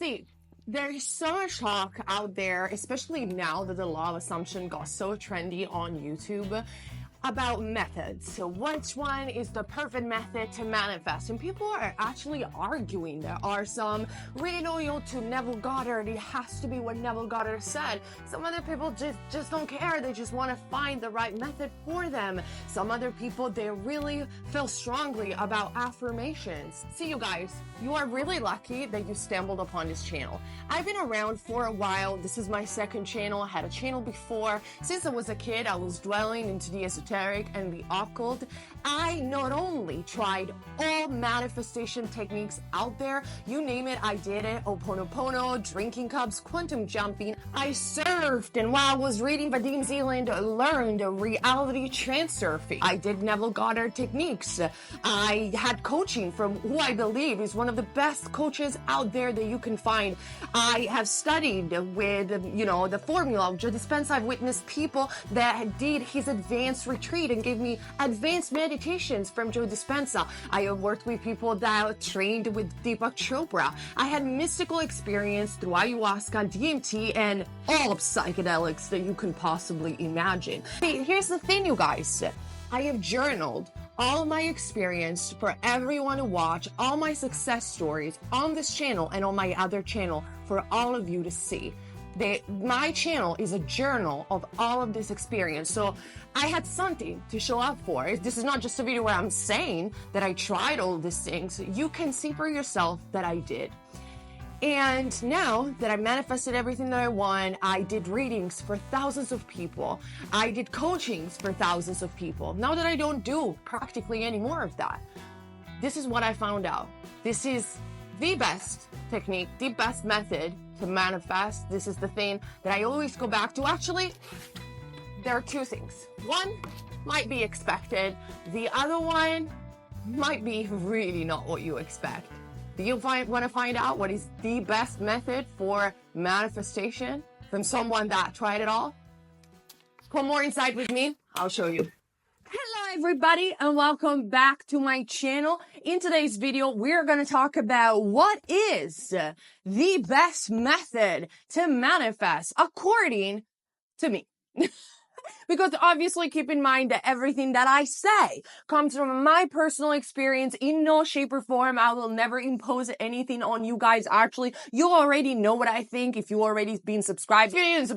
See, there's so much talk out there, especially now that the law of assumption got so trendy on YouTube, about methods. So which one is the perfect method to manifest? And people are actually arguing. There are some really loyal to Neville Goddard. It has to be what Neville Goddard said. Some other people just don't care. They just want to find the right method for them. Some other people, they really feel strongly about affirmations. See, you guys, you are really lucky that you stumbled upon this channel. I've been around for a while. This is my second channel. I had a channel before. Since I was a kid, I was dwelling into the esoteric and the occult. I not only tried all manifestation techniques out there, you name it, I did it. Ho'oponopono, drinking cups, quantum jumping. I surfed, and while I was reading Vadim Zealand, learned reality transsurfing. I did Neville Goddard techniques. I had coaching from who I believe is one of the best coaches out there that you can find. I have studied with, the formula of Joe Dispenza. I've witnessed people that did his advanced retreat and gave me advanced meditations from Joe Dispenza. I have worked with people that trained with Deepak Chopra. I had mystical experience through ayahuasca, DMT, and all psychedelics that you can possibly imagine. Hey, here's the thing, you guys. I have journaled all my experience for everyone to watch, all my success stories on this channel and on my other channel for all of you to see. My channel is a journal of all of this experience. So I had something to show up for. This is not just a video where I'm saying that I tried all these things. You can see for yourself that I did. And now that I manifested everything that I want, I did readings for thousands of people. I did coachings for thousands of people. Now that I don't do practically any more of that, this is what I found out. This is the best technique, the best method to manifest. This is the thing that I always go back to. Actually, there are two things. One might be expected. The other one might be really not what you expect. Do you want to find out what is the best method for manifestation from someone that tried it all? Come more inside with me. I'll show you. Hello everybody and welcome back to my channel. In today's video, we're going to talk about what is the best method to manifest according to me. Because obviously keep in mind that everything that I say comes from my personal experience. In no shape or form, I will never impose anything on you guys. Actually, you already know what I think if you already been subscribed. If you didn't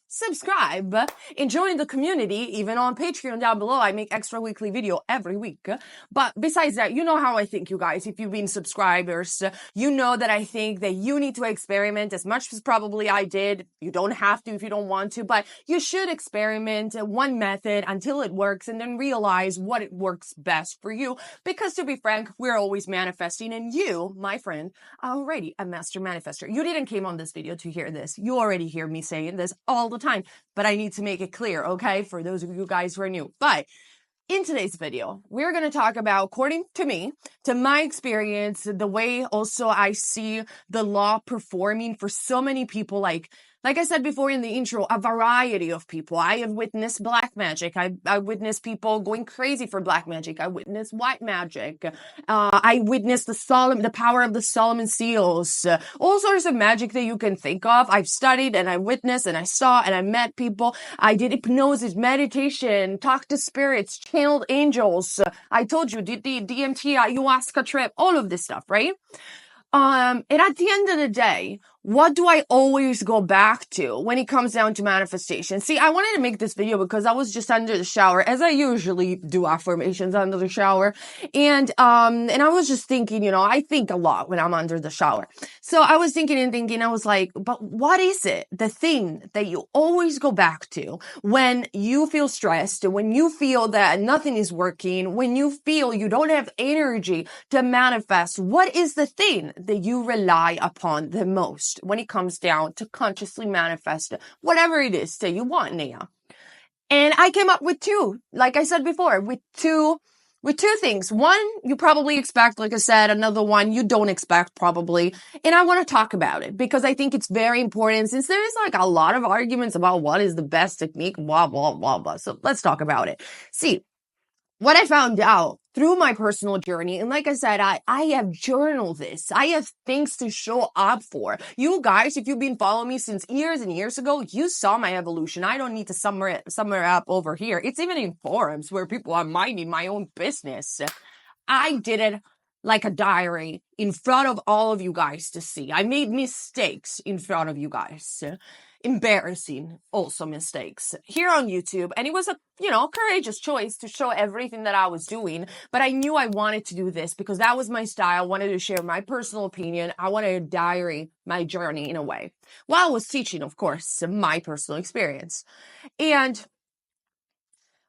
subscribe and join the community. Even on Patreon down below, I make extra weekly video every week. But besides that, you know how I think, you guys. If you've been subscribers, you know that I think that you need to experiment as much as probably I did. You don't have to if you don't want to, but you should experiment one method until it works and then realize what it works best for you. Because to be frank, we're always manifesting, and you, my friend, are already a master manifester. You didn't came on this video to hear this. You already hear me saying this all the time, but I need to make it clear, okay? For those of you guys who are new. But in today's video, we're going to talk about, according to me, to my experience, the way also I see the law performing for so many people. Like I said before in the intro, a variety of people. I have witnessed black magic. I witnessed people going crazy for black magic. I witnessed white magic. I witnessed the power of the Solomon seals. All sorts of magic that you can think of. I've studied and I witnessed and I saw and I met people. I did hypnosis, meditation, talked to spirits, channeled angels. I told you, did the DMT, ayahuasca trip, all of this stuff, right? And at the end of the day, what do I always go back to when it comes down to manifestation? See, I wanted to make this video because I was just under the shower, as I usually do affirmations under the shower. And I was just thinking, I think a lot when I'm under the shower. So I was thinking, I was like, but what is it? The thing that you always go back to when you feel stressed, when you feel that nothing is working, when you feel you don't have energy to manifest, what is the thing that you rely upon the most when it comes down to consciously manifest whatever it is that you want, Nia? And I came up with two, like I said before, with two things. One, you probably expect, like I said, another one you don't expect probably. And I want to talk about it because I think it's very important, since there is like a lot of arguments about what is the best technique, blah, blah, blah, blah. So let's talk about it. See, what I found out through my personal journey, and like I said, I have journaled this. I have things to show up for. You guys, if you've been following me since years and years ago, you saw my evolution. I don't need to sum it up over here. It's even in forums where people are minding my own business. I did it like a diary in front of all of you guys to see. I made mistakes in front of you guys. Embarrassing, also mistakes here on YouTube. And it was a, courageous choice to show everything that I was doing. But I knew I wanted to do this because that was my style. I wanted to share my personal opinion. I wanted to diary my journey in a way while I was teaching, of course, my personal experience. And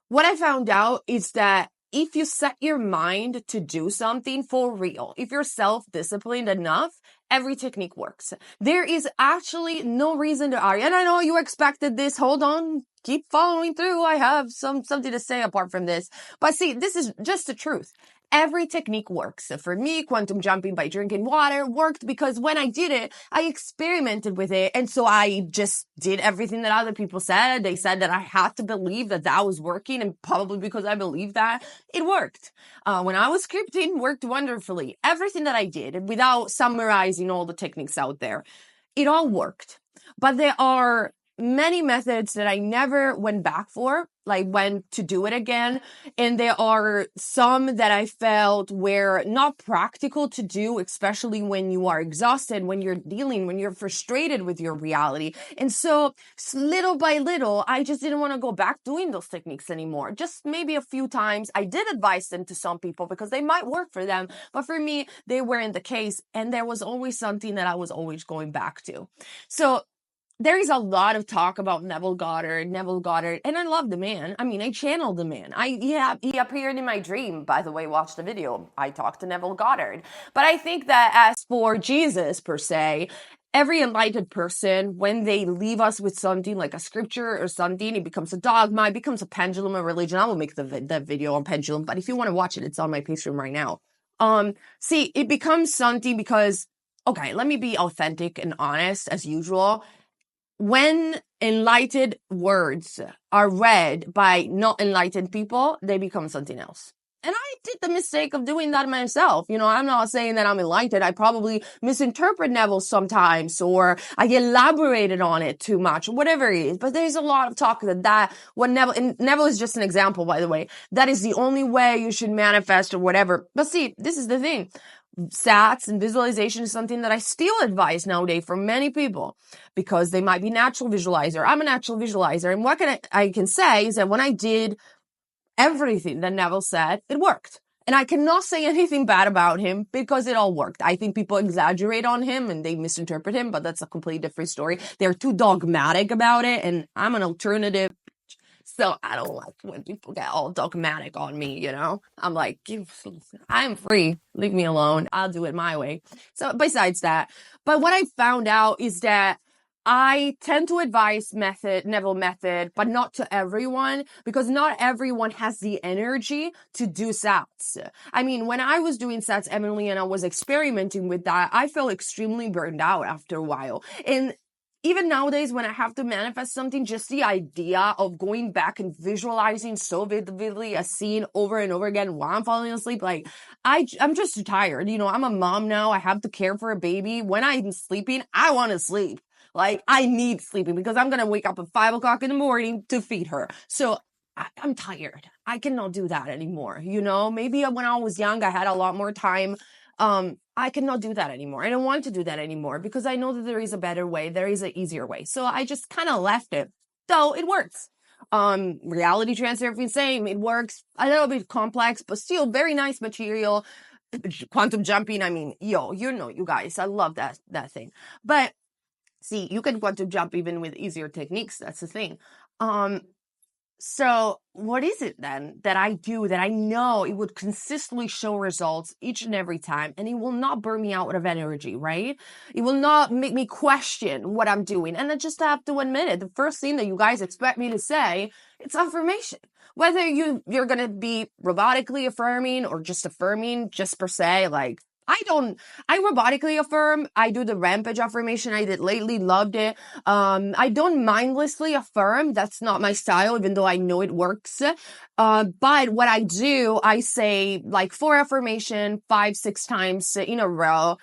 what I found out is that if you set your mind to do something for real, if you're self-disciplined enough, every technique works. There is actually no reason to argue. And I know you expected this. Hold on. Keep following through. I have something to say apart from this. But see, this is just the truth. Every technique works. For me, quantum jumping by drinking water worked because when I did it, I experimented with it. And so I just did everything that other people said. They said that I had to believe that that was working. And probably because I believed that, it worked. When I was scripting, worked wonderfully. Everything that I did, without summarizing all the techniques out there, it all worked. But there are many methods that I never went back for, like went to do it again. And there are some that I felt were not practical to do, especially when you are exhausted, when you're frustrated with your reality. And so little by little, I just didn't want to go back doing those techniques anymore. Just maybe a few times. I did advise them to some people because they might work for them. But for me, they weren't the case. And there was always something that I was always going back to. So there is a lot of talk about Neville Goddard, and I love the man. I mean, I channeled the man. He appeared in my dream, by the way, watch the video. I talked to Neville Goddard. But I think that as for Jesus, per se, every enlightened person, when they leave us with something like a scripture or something, it becomes a dogma, it becomes a pendulum of religion. I will make the video on pendulum, but if you want to watch it, it's on my Patreon right now. See, it becomes something because, okay, let me be authentic and honest as usual. When enlightened words are read by not enlightened people, they become something else. And I did the mistake of doing that myself. I'm not saying that I'm enlightened. I probably misinterpret Neville sometimes, or I elaborated on it too much, whatever it is. But there's a lot of talk that what Neville is just an example, by the way. That is the only way you should manifest or whatever. But see, this is the thing. SATs and visualization is something that I still advise nowadays for many people because they might be natural visualizer. I'm a natural visualizer. And what I can say is that when I did everything that Neville said, it worked. And I cannot say anything bad about him because it all worked. I think people exaggerate on him and they misinterpret him, but that's a completely different story. They're too dogmatic about it. And I'm an alternative. So I don't like when people get all dogmatic on me, I'm like, I'm free. Leave me alone. I'll do it my way. So besides that, but what I found out is that I tend to advise Neville method, but not to everyone because not everyone has the energy to do SATs. I mean, when I was doing SATs, Emily, and I was experimenting with that, I felt extremely burned out after a while. And even nowadays, when I have to manifest something, just the idea of going back and visualizing so vividly a scene over and over again while I'm falling asleep, like I'm just tired. I'm a mom now. I have to care for a baby. When I'm sleeping, I want to sleep. Like I need sleeping because I'm going to wake up at 5 o'clock in the morning to feed her. So I'm tired. I cannot do that anymore. Maybe when I was young, I had a lot more time. I cannot do that anymore. I don't want to do that anymore because I know that there is a better way. There is an easier way. So I just kind of left it. So it works. Reality transfer, everything same. It works a little bit complex, but still very nice material. Quantum jumping. I mean, you guys, I love that thing. But see, you can quantum jump even with easier techniques. That's the thing. So what is it then that I do that I know it would consistently show results each and every time, and it will not burn me out of energy, right? It will not make me question what I'm doing. And I just have to admit it. The first thing that you guys expect me to say, it's affirmation. Whether you're going to be robotically affirming or just affirming just per se, like I robotically affirm. I do the rampage affirmation. I did lately, loved it. I don't mindlessly affirm. That's not my style, even though I know it works. But what I do, I say like 4 affirmation, 5, 6 times in a row.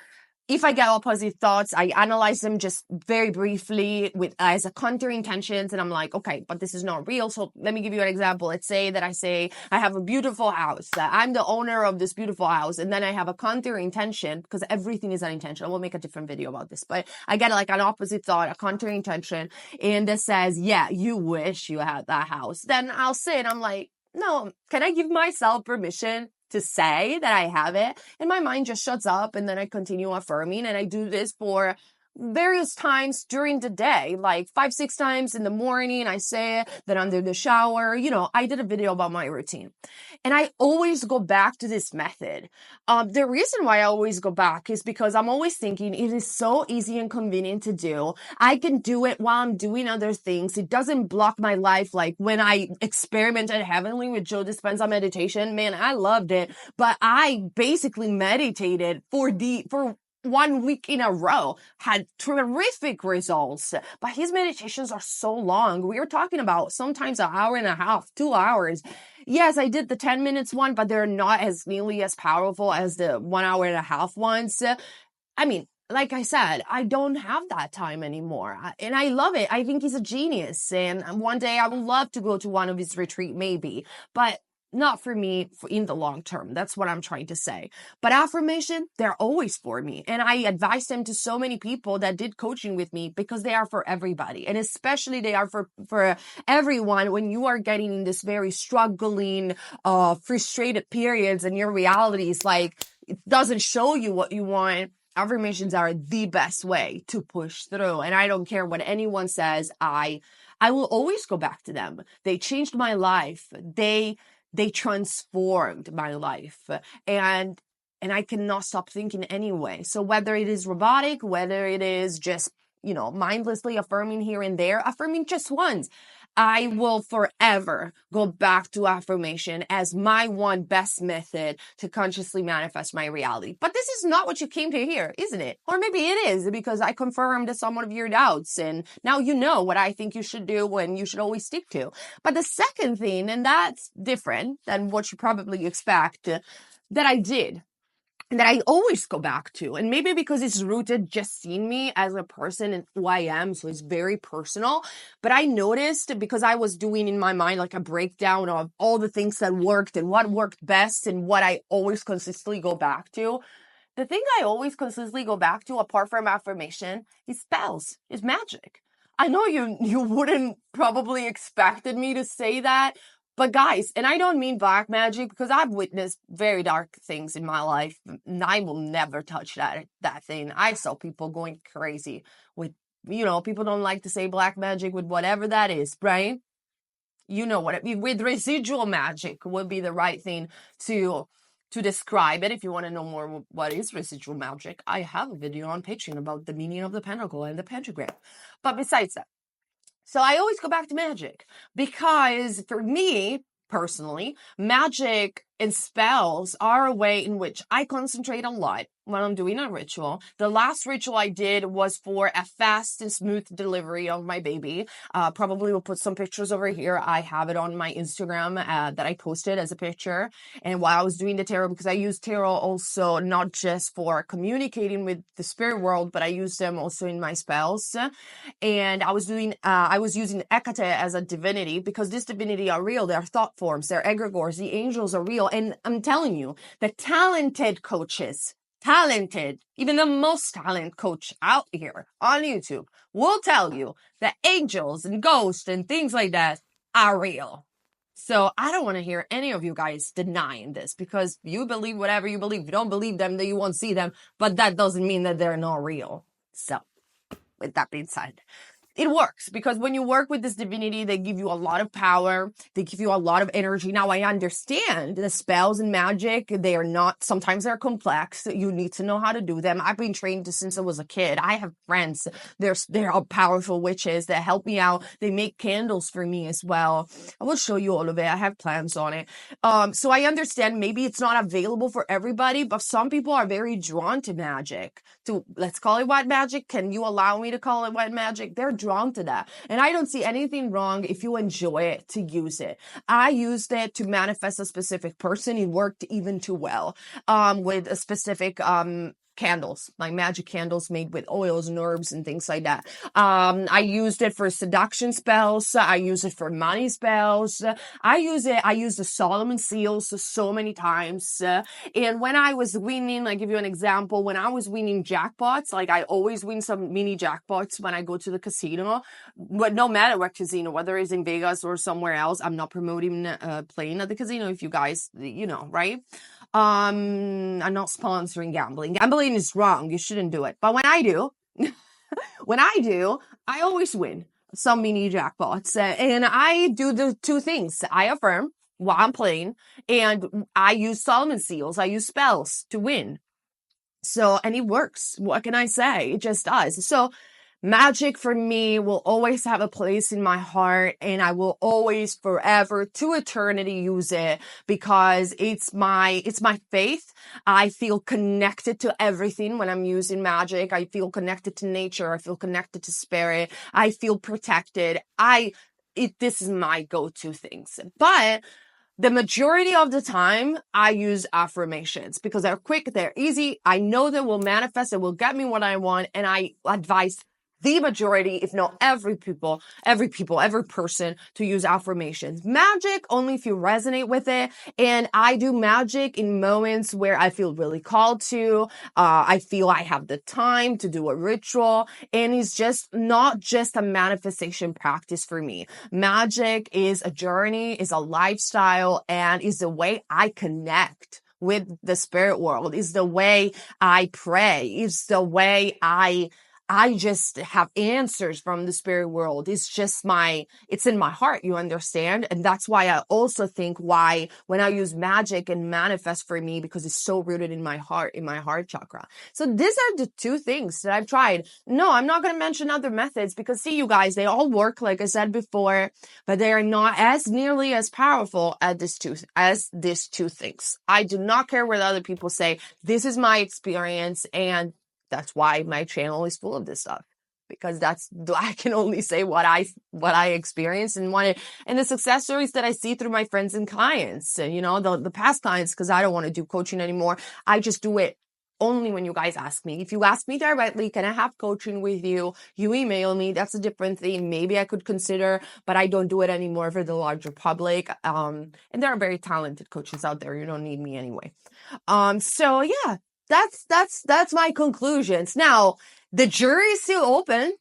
If I get opposite thoughts, I analyze them just very briefly with as a counter intentions, and I'm like, okay, but this is not real. So let me give you an example. Let's say that I say I have a beautiful house. I'm the owner of this beautiful house, and then I have a counter intention because everything is an intention. I will make a different video about this, but I get like an opposite thought, a counter intention, and that says, yeah, you wish you had that house. Then I'll say it. I'm like, no, can I give myself permission to say that I have it? And my mind just shuts up, and then I continue affirming. And I do this for various times during the day, like 5, 6 times in the morning. I say it, then under the shower. I did a video about my routine, and I always go back to this method. The reason why I always go back is because I'm always thinking it is so easy and convenient to do. I can do it while I'm doing other things. It doesn't block my life. Like when I experimented heavily with Joe Dispenza meditation, man, I loved it. But I basically meditated for 1 week in a row, had terrific results. But his meditations are so long. We are talking about sometimes an hour and a half, 2 hours. Yes, I did the 10 minutes one, but they're not as nearly as powerful as the 1 hour and a half ones. I mean, like I said, I don't have that time anymore. And I love it. I think he's a genius. And one day I would love to go to one of his retreat, maybe. But not for me in the long term. That's what I'm trying to say. But affirmation, they're always for me. And I advise them to so many people that did coaching with me because they are for everybody. And especially they are for everyone when you are getting in this very struggling, frustrated periods and your reality is like, it doesn't show you what you want. Affirmations are the best way to push through. And I don't care what anyone says. I will always go back to them. They changed my life. They transformed my life, and I cannot stop thinking anyway. So whether it is robotic, whether it is just, mindlessly affirming here and there, affirming just once, I will forever go back to affirmation as my one best method to consciously manifest my reality. But this is not what you came to hear, isn't it? Or maybe it is, because I confirmed some of your doubts, and now you know what I think you should do and you should always stick to. But the second thing, and that's different than what you probably expect, that I did, and that I always go back to. And maybe because it's rooted just seeing me as a person and who I am, so it's very personal. But I noticed, because I was doing in my mind like a breakdown of all the things that worked and what worked best and what I always consistently go back to. The thing I always consistently go back to, apart from affirmation, is spells, is magic. I know you wouldn't probably expected me to say that, but guys, and I don't mean black magic, because I've witnessed very dark things in my life, and I will never touch that thing. I saw people going crazy with, people don't like to say black magic with whatever that is, right? You know what, with residual magic would be the right thing to describe it. If you want to know more what is residual magic, I have a video on Patreon about the meaning of the pentacle and the pentagram. But besides that, so I always go back to magic, because for me personally, magic and spells are a way in which I concentrate a lot when I'm doing a ritual. The last ritual I did was for a fast and smooth delivery of my baby. Probably will put some pictures over here. I have it on my Instagram that I posted as a picture. And while I was doing the tarot, because I use tarot also not just for communicating with the spirit world, but I use them also in my spells. And I was using Hecate as a divinity, because this divinity are real. They're thought forms. They're egregores. The angels are real. And I'm telling you, the talented coaches, even the most talented coach out here on YouTube will tell you that angels and ghosts and things like that are real. So I don't want to hear any of you guys denying this, because you believe whatever you believe. You don't believe them, then you won't see them, but that doesn't mean that they're not real. So with that being said, it works, because when you work with this divinity, they give you a lot of power. They give you a lot of energy. Now, I understand the spells and magic, they are not, sometimes they're complex. You need to know how to do them. I've been trained since I was a kid. I have friends. They're powerful witches that help me out. They make candles for me as well. I will show you all of it. I have plans on it. So I understand maybe it's not available for everybody, but some people are very drawn to magic. To, let's call it white magic. Can you allow me to call it white magic? They're drawn to that. And I don't see anything wrong if you enjoy it to use it. I used it to manifest a specific person. It worked even too well with a specific candles, like magic candles made with oils and herbs and things like that. I used it for seduction spells. I use it for money spells. I use the Solomon seals so many times. And when I was winning, I'll give you an example. When I was winning jackpots, like I always win some mini jackpots when I go to the casino, but no matter what casino, whether it's in Vegas or somewhere else, I'm not promoting playing at the casino, if you guys, you know, right? I'm not sponsoring gambling. Gambling is wrong. You shouldn't do it. But when I do, I always win some mini jackpots. And I do the two things. I affirm while I'm playing, and I use Solomon seals. I use spells to win. So, and it works. What can I say? It just does. So, magic for me will always have a place in my heart, and I will always forever to eternity use it, because it's my faith. I feel connected to everything when I'm using magic. I feel connected to nature. I feel connected to spirit. I feel protected. This is my go-to things. But the majority of the time, I use affirmations because they're quick, they're easy. I know they will manifest, it will get me what I want. And I advise the majority, if not every person to use affirmations. Magic, only if you resonate with it. And I do magic in moments where I feel really called to. I feel I have the time to do a ritual. And it's just not just a manifestation practice for me. Magic is a journey, is a lifestyle, and is the way I connect with the spirit world. Is the way I pray. Is the way I just have answers from the spirit world. It's in my heart, you understand? And that's why I also think why when I use magic and manifest for me, because it's so rooted in my heart chakra. So these are the two things that I've tried. No, I'm not going to mention other methods because see, you guys, they all work, like I said before, but they are not as nearly as powerful as these two things. I do not care what other people say. This is my experience, and that's why my channel is full of this stuff, because I can only say what I experienced and the success stories that I see through my friends and clients, and, you know, the past clients, because I don't want to do coaching anymore. I just do it only when you guys ask me. If you ask me directly, can I have coaching with you? You email me. That's a different thing. Maybe I could consider, but I don't do it anymore for the larger public. And there are very talented coaches out there. You don't need me anyway. So yeah. That's my conclusions. Now, the jury is still open.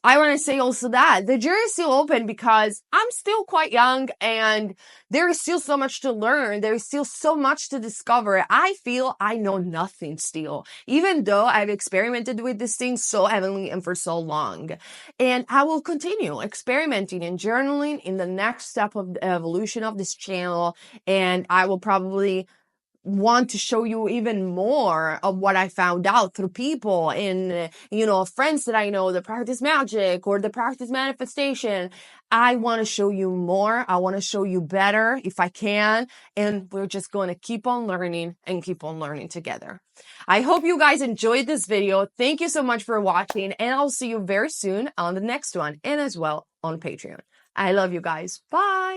I want to say also that the jury is still open because I'm still quite young and there is still so much to learn. There is still so much to discover. I feel I know nothing still, even though I've experimented with this thing so heavily and for so long. And I will continue experimenting and journaling in the next step of the evolution of this channel. And I will probably want to show you even more of what I found out through people and, you know, friends that I know that practice magic or that practice manifestation. I want to show you more. I want to show you better if I can. And we're just going to keep on learning and keep on learning together. I hope you guys enjoyed this video. Thank you so much for watching, and I'll see you very soon on the next one and as well on Patreon. I love you guys. Bye.